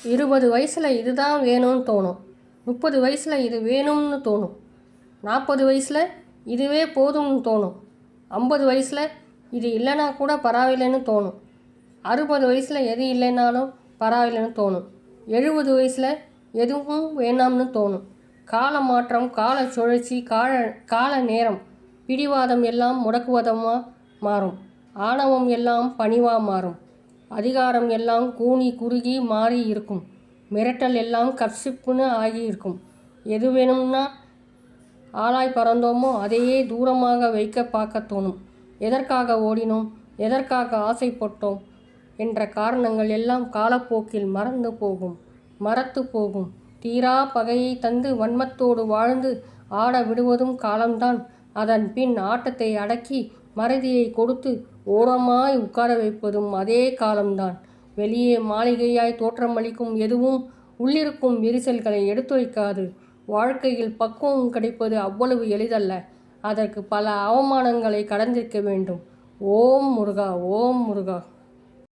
20 வயசில் இதுதான் வேணும்னு தோணும். 30 வயசில் இது வேணும்னு தோணும். 40 வயசில் இதுவே போதும்னு தோணும். 50 வயசில் இது இல்லைனா கூட பரவாயில்லைன்னு தோணும். 60 வயசில் எது இல்லைனாலும் பரவாயில்லைன்னு தோணும். 70 வயசில் எதுவும் வேணாம்னு தோணும். கால மாற்றம், கால சுழற்சி, கால நேரம், பிடிவாதம் எல்லாம் முடக்குவதமாக மாறும். ஆணவம் எல்லாம் பணிவாக மாறும். அதிகாரம் எல்லாம் கூனி குறுகி மாறி இருக்கும். மிரட்டல் எல்லாம் கர்சிப்புன்னு ஆகி இருக்கும். எது வேணும்னா ஆளாய் பறந்தோமோ அதையே தூரமாக வைக்க பார்க்க தோணும். எதற்காக ஓடினோம், எதற்காக ஆசைப்பட்டோம் என்ற காரணங்கள் எல்லாம் காலப்போக்கில் மறத்து போகும். தீரா பகையை தந்து வன்மத்தோடு வாழ்ந்து ஆட விடுவதும் காலம்தான். அதன் பின் ஆட்டத்தை அடக்கி மறதியை கொடுத்து ஓரமாய் உட்கார வைப்பதும் அதே காலம்தான். வெளியே மாளிகையாய் தோற்றமளிக்கும் எதுவும் உள்ளிருக்கும் விரிசல்களை எடுத்துரைக்காது. வாழ்க்கையில் பக்குவம் கிடைப்பது அவ்வளவு எளிதல்ல. அதற்கு பல அவமானங்களை கடந்திருக்க வேண்டும். ஓம் முருகா, ஓம் முருகா.